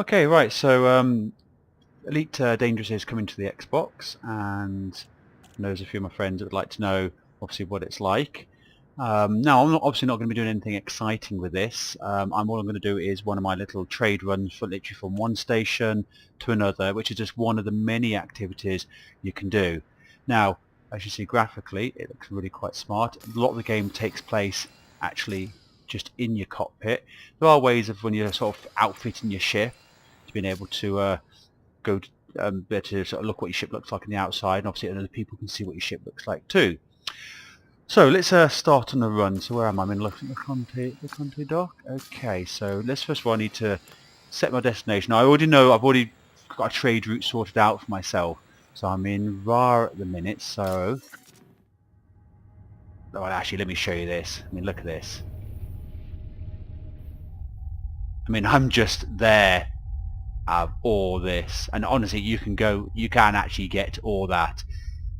Okay, right, so Elite Dangerous is coming to the Xbox, and I know there's a few of my friends that would like to know, obviously, what it's like. Now, obviously not going to be doing anything exciting with this. All I'm going to do is one of my little trade runs, for literally from one station to another, which is just one of the many activities you can do. Now, as you see graphically, it looks really quite smart. A lot of the game takes place actually just in your cockpit. There are ways of when you're sort of outfitting your ship, to being able to go be able to sort of look what your ship looks like on the outside, and obviously other people can see what your ship looks like too. So let's start on the run. So where am I? I'm in Le Conte dock. Okay, so let's first of all I need to set my destination. Now, I already know I've already got a trade route sorted out for myself. So I'm in Ra at the minute. So, oh, actually, let me show you this. I mean, look at this. I mean, I'm just there. Have all this, and honestly you can actually get all that.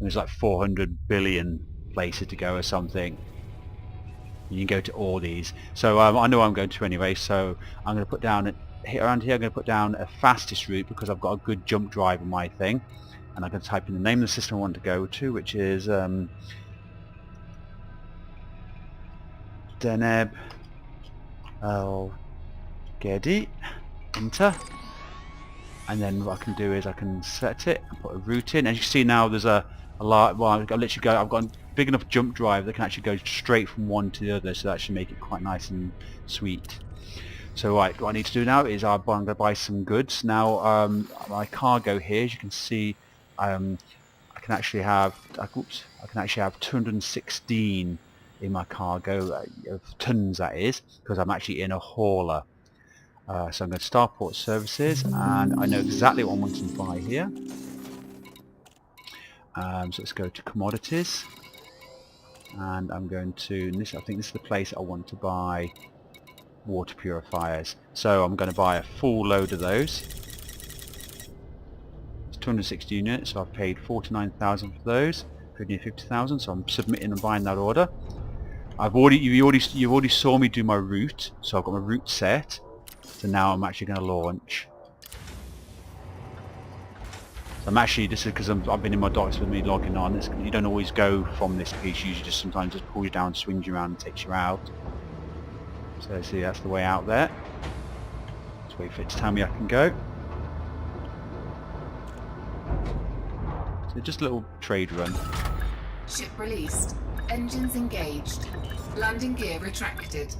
There's like 400 billion places to go or something. You can go to all these, so I know I'm going to anyway, so I'm going to put down around here I'm going to put down a fastest route because I've got a good jump drive on my thing, and I'm going to type in the name of the system I want to go to, which is Deneb El Gedi. Enter. And then what I can do is I can set it and put a route in. As you see now, there's a lot. Well, I've got a big enough jump drive that can actually go straight from one to the other, so that should make it quite nice and sweet. So right, what I need to do now is I'm going to buy some goods. Now my cargo here, as you can see, I can actually have 216 in my cargo of tons, that is, because I'm actually in a hauler. So I'm going to Starport Services, and I know exactly what I'm wanting to buy here. So let's go to Commodities, and I'm going to, I think this is the place I want to buy water purifiers. So I'm going to buy a full load of those. It's 260 units, so I've paid 49,000 for those, 50,000. So I'm submitting and buying that order. You already saw me do my route, so I've got my route set. So now I'm actually going to launch. So I'm actually, this is because I've been in my docks with me logging on. You don't always go from this piece. Usually just sometimes just pulls you down, swings you around and takes you out. So see, that's the way out there. Let's wait for it to tell me I can go. So just a little trade run. Ship released. Engines engaged. Landing gear retracted.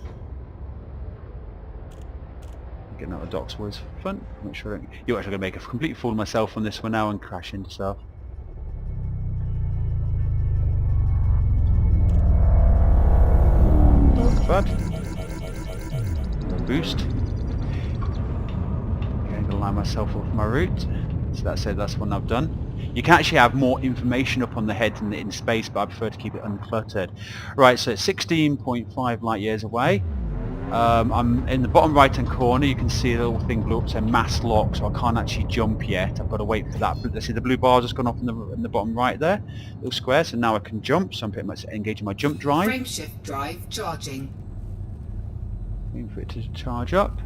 Getting out of the docks was fun. Make sure you're actually going to make a complete fool of myself on this one now and crash into stuff. Not bad. No boost. Okay, I'm going to line myself off my route. So that's it, that's one I've done. You can actually have more information up on the head than in space, but I prefer to keep it uncluttered. Right, so it's 16.5 light years away. I'm in the bottom right hand corner. You can see a little thing blew up saying mass lock, so I can't actually jump yet. I've got to wait for that. See the blue bar just gone off in the bottom right there, little square, so now I can jump. So I'm pretty much engaging my jump drive. Frameshift drive charging. Waiting for it to charge up.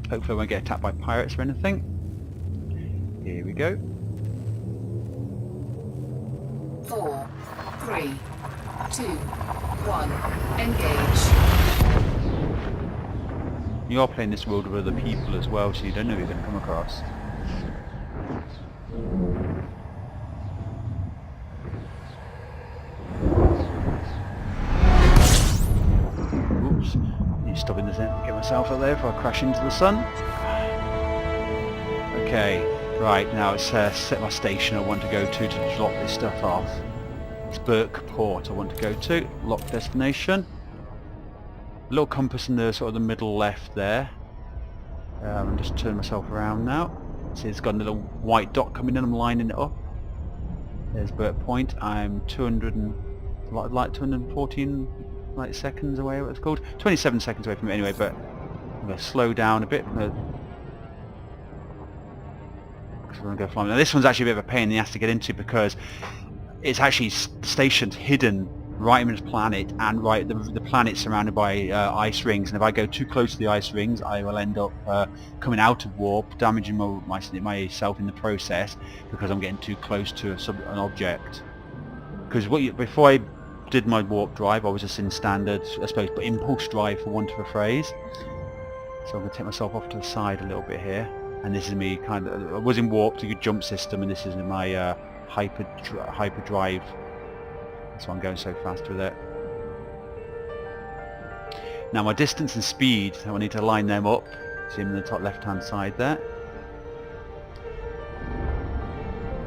Hopefully I won't get attacked by pirates or anything. Here we go. 4, 3, 2, 1. Engage. You are playing this world with other people as well, so you don't know who you're going to come across. Oops. Need to stop in the center, get myself up there before I crash into the sun. Okay, right, now it's set my station I want to go to drop this stuff off. It's Burke Port I want to go to, lock destination. A little compass in the sort of the middle left there. I'm just turn myself around now. See, it's got a little white dot coming in. I'm lining it up. There's Burke Point. I'm 214 like seconds away. What it's called? 27 seconds away from it anyway. But I'm going to slow down a bit. I'm going to go flying. Now this one's actually a bit of a pain in the ass to get into because it's actually stationed hidden right in the planet, and right the planet surrounded by ice rings, and if I go too close to the ice rings I will end up coming out of warp, damaging myself in the process because I'm getting too close to an object. Because before I did my warp drive I was just in standard, I suppose, but impulse drive for want of a phrase. So I'm going to take myself off to the side a little bit here, and this is me kind of, I was in warp to your jump system, and this is my hyper drive. That's why I'm going so fast with it. Now my distance and speed, I need to line them up. See them in the top left hand side there.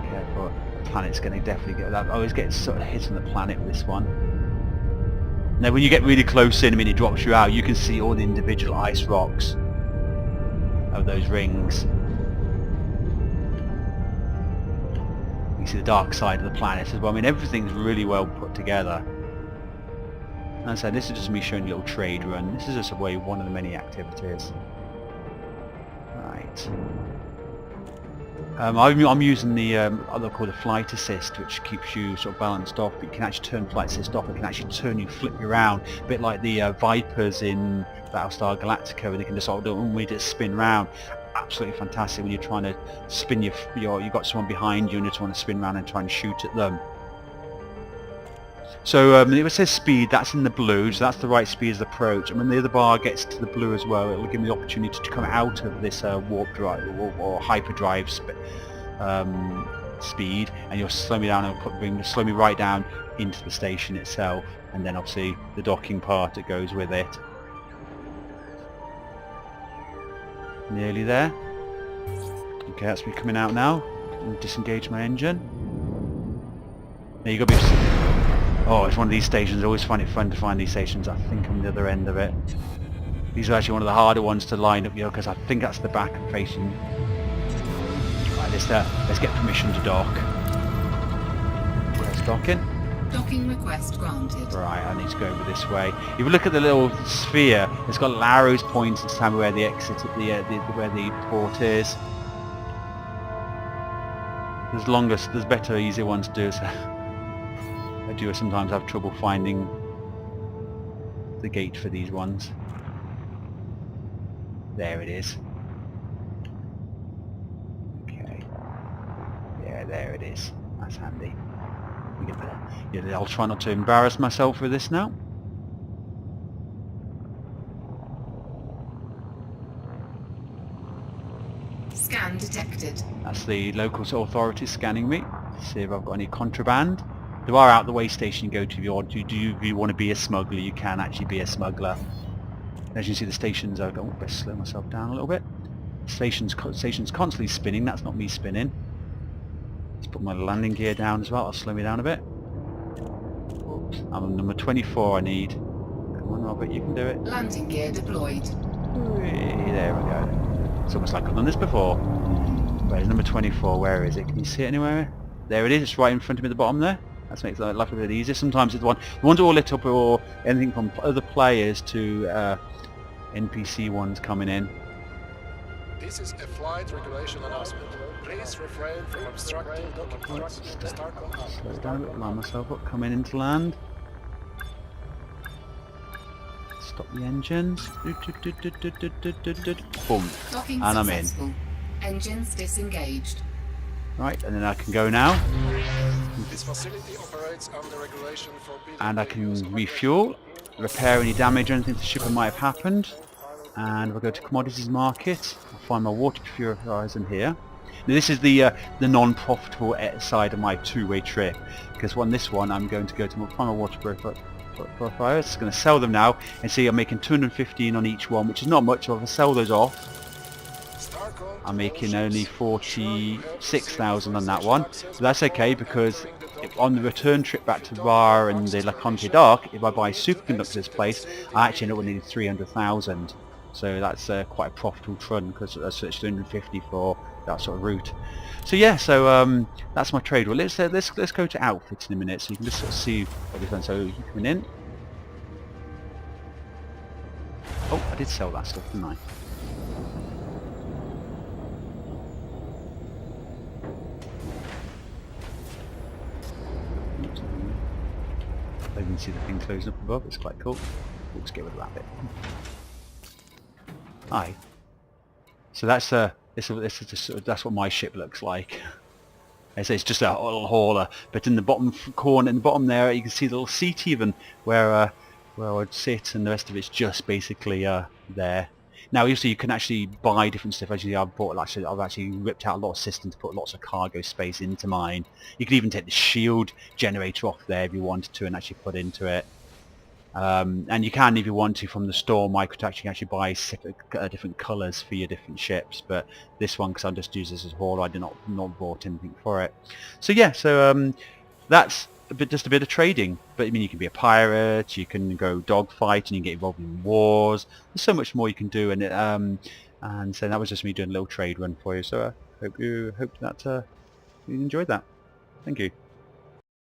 Careful, the planet's going to definitely get that. I always get sort of hit on the planet with this one. Now when you get really close in, I mean it drops you out, you can see all the individual ice rocks of those rings. You see the dark side of the planet as well. I mean everything's really well put together. And I said, this is just me showing you a little trade run. This is just one of the many activities. Right. I'm using the other called the flight assist, which keeps you sort of balanced off, but you can actually turn flight assist off. It can actually flip you around, a bit like the Vipers in Battlestar Galactica, where they can just sort of just spin round. Absolutely fantastic when you're trying to spin you've got someone behind you and you just want to spin around and try and shoot at them. So it says speed, that's in the blue, so that's the right speed as approach, and when the other bar gets to the blue as well, it will give me the opportunity to come out of this warp drive or hyperdrive speed, and you'll slow me down and slow me right down into the station itself, and then obviously the docking part that goes with it. Nearly there. Okay, that's me coming out now. Disengage my engine. Now you got to be. Oh, it's one of these stations. I always find it fun to find these stations. I think I'm the other end of it. These are actually one of the harder ones to line up, because I think that's the back facing. Right, let's get permission to dock. Where's docking? Docking request granted. Right, I need to go over this way. If you look at the little sphere, it's got little arrows pointing to tell me where the exit, where the port is. There's better, easier ones to do. So I do sometimes have trouble finding the gate for these ones. There it is. Okay. Yeah, there it is. That's handy. Yeah, I'll try not to embarrass myself with this now. Scan detected. That's the local authorities scanning me. See if I've got any contraband. There are out the way station you go to if you want to be a smuggler. You can actually be a smuggler. As you see, the stations are going. Best slow myself down a little bit. Station's constantly spinning. That's not me spinning. Let's put my landing gear down as well. I'll slow me down a bit. Oops. I'm on number 24. I need. Come on, Robert, you can do it. Landing gear deployed. There we go. It's almost like I've done this before. Where's number 24? Where is it? Can you see it anywhere? There it is. It's right in front of me at the bottom there. That makes life a bit easier. Sometimes it's the ones all lit up, or anything from other players to NPC ones coming in. This is a flight regulation announcement. Please refrain from obstructing docking points. Slow down a bit, line myself up, coming into land. Stop the engines. Boom. Docking And I'm in. successful. Engines disengaged. Right, and then I can go now. This facility operates under regulation forbidden. And I can refuel, repair any damage or anything to the ship that might have happened. And we'll go to commodities market. I'll find my water purifiers in here. Now this is the non-profitable side of my two-way trip, because on this one I'm going to go to find my water purifiers. Just going to sell them now, and see I'm making 215 on each one, which is not much. So if I sell those off, I'm making only 46,000 on that one. So that's okay, because on the return trip back to Ra and the LeConte Dock, if I buy superconductors place, I actually end up with nearly 300,000. So that's quite a profitable run, because that's 250 for that sort of route. So yeah, so that's my trade. Well, let's go to outfits in a minute, so you can just sort of see what we've done. So you're coming in. Oh, I did sell that stuff, didn't I? can see the thing closing up above. It's quite cool. Let's get rid of that bit. Hi. So that's that's what my ship looks like. It's just a little hauler, but in the bottom corner, in the bottom there, you can see the little seat even where I would sit, and the rest of it's just basically there. Now, obviously, you can actually buy different stuff. Actually, I've actually ripped out a lot of systems to put lots of cargo space into mine. You could even take the shield generator off there if you wanted to, and actually put into it. And you can, if you want to, from the store, actually buy different colours for your different ships. But this one, because I just use this as a hauler, I did not bought anything for it. So yeah, that's just a bit of trading. But I mean, you can be a pirate, you can go dogfight, and you can get involved in wars. There's so much more you can do, and so that was just me doing a little trade run for you. So I hope that you enjoyed that. Thank you.